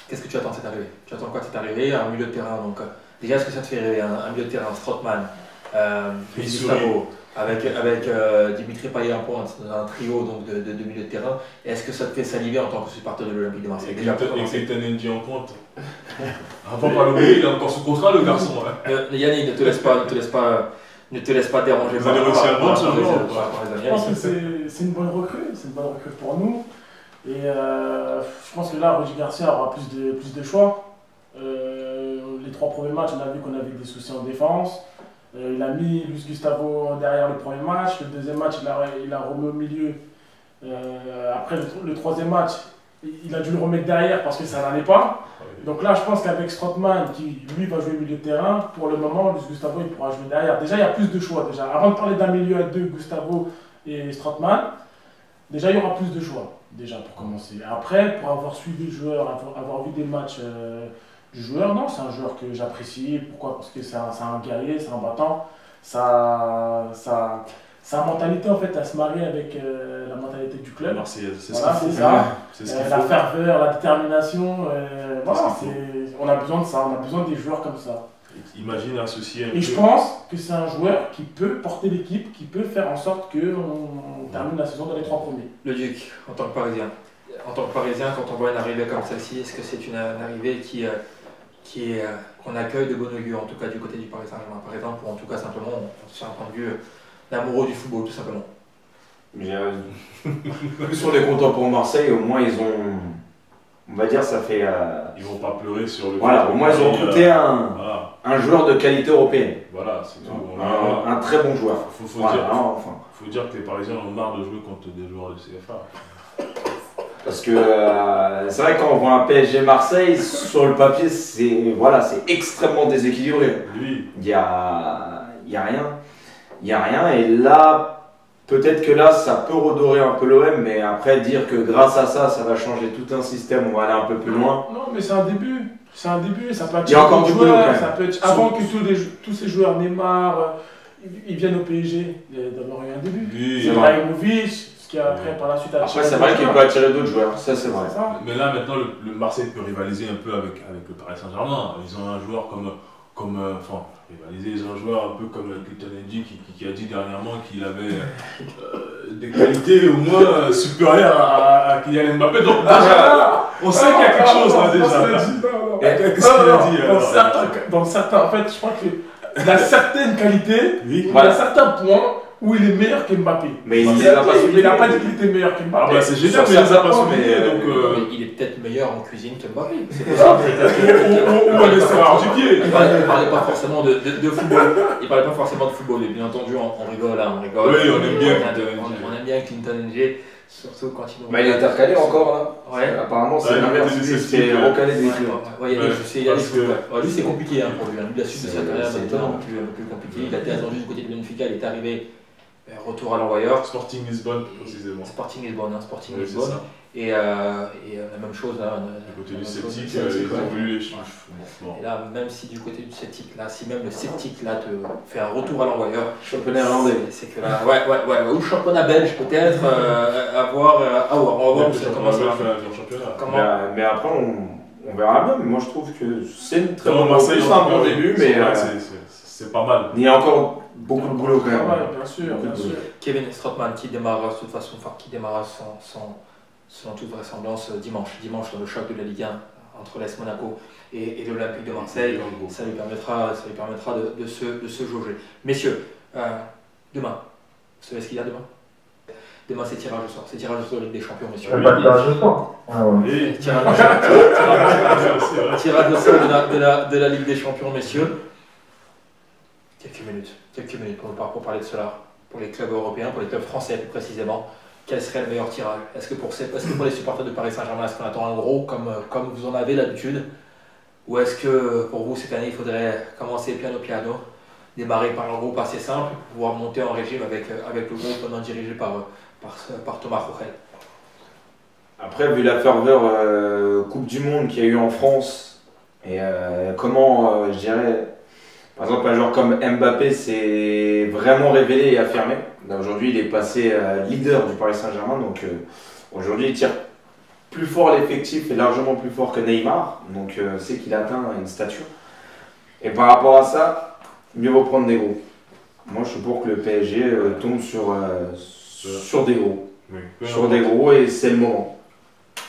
qu'est-ce que tu attends de cette arrivée? Tu attends quoi de cette arrivée? Un milieu de terrain, donc déjà, est-ce que ça te fait rêver un milieu de terrain, Strootman, Gustavo, avec Dimitri Payet en pointe, dans un trio donc, de milieu de terrain, et est-ce que ça te fait saliver en tant que supporter de l'Olympique de Marseille? Et Clayton Ndji en pointe. Avant pas l'oublier, il est encore sous contrat, le garçon. Yannick, ne te laisse pas déranger. Vous allez réussir à le vendre, je pense que c'est une bonne recrue, pour nous. Et je pense que là, Rudy Garcia aura plus de choix. Les 3 premiers matchs, on a vu qu'on avait des soucis en défense. Il a mis Luis Gustavo derrière le premier match. Le deuxième match, il a remis au milieu. Après le troisième match, il a dû le remettre derrière parce que ça n'allait pas. Donc là, je pense qu'avec Strootman, qui lui va jouer milieu de terrain, pour le moment, Luis Gustavo il pourra jouer derrière. Déjà, il y a plus de choix. Déjà. Avant de parler d'un milieu à 2, Gustavo et Strootman, déjà, il y aura plus de choix. Déjà, pour commencer. Après, pour avoir suivi le joueur, avoir vu des matchs du joueur, non, c'est un joueur que j'apprécie. Pourquoi? Parce que c'est un guerrier, c'est un battant. Sa mentalité, en fait, à se marier avec la mentalité du club. Voilà, c'est ça. La ferveur, la détermination. Voilà, on a besoin de ça. On a besoin des joueurs comme ça. Imagine associer. Et je pense que c'est un joueur qui peut porter l'équipe, qui peut faire en sorte qu'on termine la saison dans les 3 premiers. Le Duc, en tant que Parisien, quand on voit une arrivée comme celle-ci, est-ce que c'est une arrivée qu'on accueille de bon augure, en tout cas du côté du Paris Saint-Germain, par exemple, ou en tout cas simplement, on s'est entendu l'amoureux du football, tout simplement. Plus on est content pour Marseille, au moins ils ont, on va dire, ça fait. Ils vont pas pleurer sur le. Voilà, au moins ils ont recruté un joueur de qualité européenne. Voilà, c'est tout. Un très bon joueur. Faut dire que les Parisiens ont marre de jouer contre des joueurs de CFA. Parce que c'est vrai, quand on voit un PSG Marseille, sur le papier, c'est extrêmement déséquilibré. Oui. Il y a rien. Et là, peut-être que là, ça peut redorer un peu l'OM, mais après, dire que grâce à ça, ça va changer tout un système, on va aller un peu plus loin. Non, mais c'est un début. Ça peut être il y a encore du boulot quand même. Ça peut être avant que tous ces joueurs, Neymar, ils viennent au PSG. Il y a d'abord eu un début. Oui. Ibrahimovic. Après, par la suite, après c'est vrai qu'il peut attirer d'autres joueurs, ça c'est vrai. Mais là maintenant le Marseille peut rivaliser un peu avec le Paris Saint-Germain. Ils ont un joueur ils ont un joueur un peu comme Clayton Ndji qui a dit dernièrement qu'il avait des qualités au moins supérieures à Kylian Mbappé. Donc déjà, on sait qu'il y a quelque chose là déjà. Qu'est-ce qu'il a dit dans certains, en fait, je crois qu'il a certaines qualités, oui. Il y a certains points où il est meilleur qu'Mbappé. Mais il n'a pas dit qu'il était meilleur qu'Mbappé. Ah bah c'est génial, mais il les a pas soulignés, donc... Mais il est peut-être meilleur en cuisine que Mbappé. C'est Ou à l'extérieur du pied. Il parlait pas forcément de football. Il parlait pas forcément de football. Et bien entendu, on rigole, hein, on rigole. Oui, on aime bien. On aime bien Clinton NG, surtout quand il nous. Bah, il est intercalé encore là. Ouais. Apparemment, c'est Ouais, l'inverse. c'est C'est recalé des équipes. Ouais, je sais, il y a des choses. Lui, c'est compliqué hein, pour lui. Lui, la suite de sa carrière c'est maintenant plus compliqué. Il a été attendu du côté de Benfica, il est arrivé. Retour à l'envoyeur. Sporting Lisbonne, précisément. Sporting Lisbonne, hein, Sporting Oui, Lisbonne. ça. Et la même chose là. Du côté du Celtic, ils ont voulu les chiffres. Et là, même si du côté du Celtic, là, si même le Celtic là te fait un retour à l'envoyeur, Championnat irlandais. c'est que là, ouais, ou championnat belge peut-être, à voir, on va voir comment ça va faire. Mais après, on verra bien. Mais moi, je trouve que c'est une très bonne Marseille, c'est un bon début, mais c'est pas mal. il y a encore beaucoup de boulot quand même. Bien sûr, bien sûr. Kevin Strootman qui démarre de toute façon, qui démarre selon toute vraisemblance dimanche dans le choc de la Ligue 1 entre l'AS Monaco et l'Olympique de Marseille. Ça lui permettra de se jauger. Messieurs, demain, vous savez ce qu'il y a demain? Demain c'est tirage au sort, de Ligue des Champions, messieurs. Pas de tirage au sort. Tirage au sort de la Ligue des Champions, messieurs. Quelques minutes pour parler de cela, pour les clubs européens, pour les clubs français plus précisément. Quel serait le meilleur tirage? Est-ce que pour les supporters de Paris Saint-Germain, est-ce qu'on attend un gros comme vous en avez l'habitude? Ou est-ce que pour vous cette année il faudrait commencer piano, démarrer par un groupe assez simple, pouvoir monter en régime avec le groupe maintenant dirigé par Thomas Tuchel? Après, vu la ferveur Coupe du Monde qu'il y a eu en France, et comment, je dirais, par exemple, un joueur comme Mbappé s'est vraiment révélé et affirmé. Aujourd'hui, il est passé leader du Paris Saint-Germain, donc aujourd'hui, il tire plus fort l'effectif et largement plus fort que Neymar, donc c'est qu'il atteint une stature. Et par rapport à ça, mieux vaut prendre des gros. Moi, je suis pour que le PSG tombe sur des gros. Oui. Sur des gros, et c'est le moment.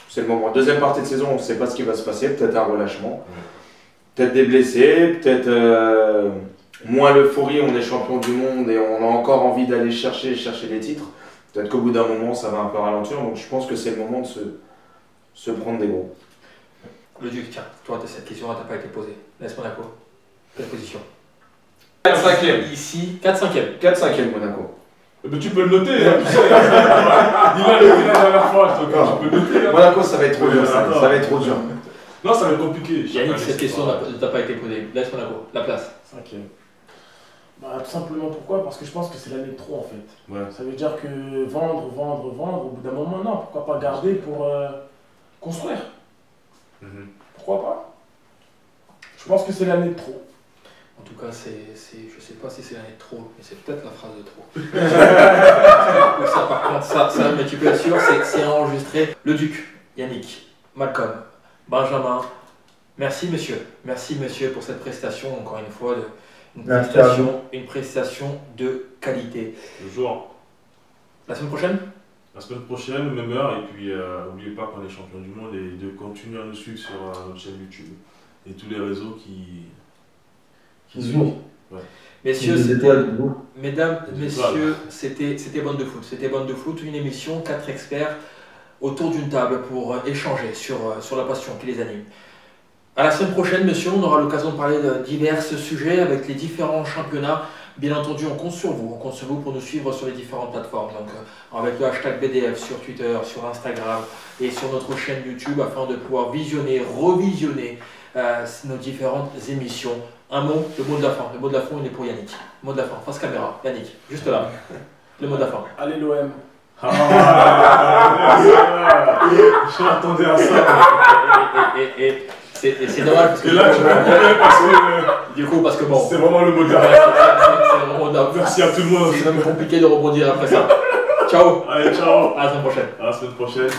C'est le moment. Deuxième partie de saison, on ne sait pas ce qui va se passer, peut-être un relâchement. Oui. Peut-être des blessés, peut-être moins l'euphorie, on est champion du monde et on a encore envie d'aller chercher les titres. Peut-être qu'au bout d'un moment, ça va un peu ralentir, donc je pense que c'est le moment de se prendre des gros. Le Duc, tiens, toi, cette question n'a pas été posée. Laisse Monaco. Quelle position? 4-5e. Ici, 4-5e. 4-5e Monaco. Mais tu peux le noter, hein, tu sais. Il a le la dernière fois, tu peux le noter. Hein. Monaco, ça va être trop dur, ça va être trop dur. Non, ça va être compliqué. Yannick, cette question ne t'a pas été posée. Laisse Monaco, la place. 5e. Bah, tout simplement pourquoi? Parce que je pense que c'est l'année de trop en fait. Ouais. Ça veut dire que vendre, au bout d'un moment, non, pourquoi pas garder pour construire? Pourquoi pas? Je pense que c'est l'année de trop. En tout cas, je sais pas si c'est l'année de trop, mais c'est peut-être la phrase de trop. Ça, par contre, ça, mais tu peux être sûr, c'est enregistré. Le Duc, Yannick, Malcolm, Benjamin, merci monsieur pour cette prestation, encore une fois, une prestation de qualité. Toujours. La semaine prochaine? La semaine prochaine, même heure, et puis n'oubliez pas qu'on est champion du monde et de continuer à nous suivre sur notre chaîne YouTube et tous les réseaux qui suivent. Ouais. Messieurs, mesdames, messieurs, c'était Bande de Foot. C'était Bande de Foot, une émission, 4 experts autour d'une table pour échanger sur la passion qui les anime. À la semaine prochaine, monsieur, on aura l'occasion de parler de divers sujets avec les différents championnats. Bien entendu, on compte sur vous pour nous suivre sur les différentes plateformes. Donc, avec le hashtag BDF sur Twitter, sur Instagram et sur notre chaîne YouTube afin de pouvoir visionner, revisionner nos différentes émissions. Un mot, le mot de la fin. Le mot de la fin, il est pour Yannick. Le mot de la fin, face caméra. Yannick, juste là. Le mot de la fin. Allez l'OM. Je m'attendais à ça. Et c'est dommage parce que là, tu m'as parce que. Du coup, parce que bon. C'est vraiment le mot de la fin. C'est vraiment de la fin. Merci à tout le monde. C'est même compliqué de rebondir après ça. Ciao. Allez, ciao. À la semaine prochaine. À la semaine prochaine.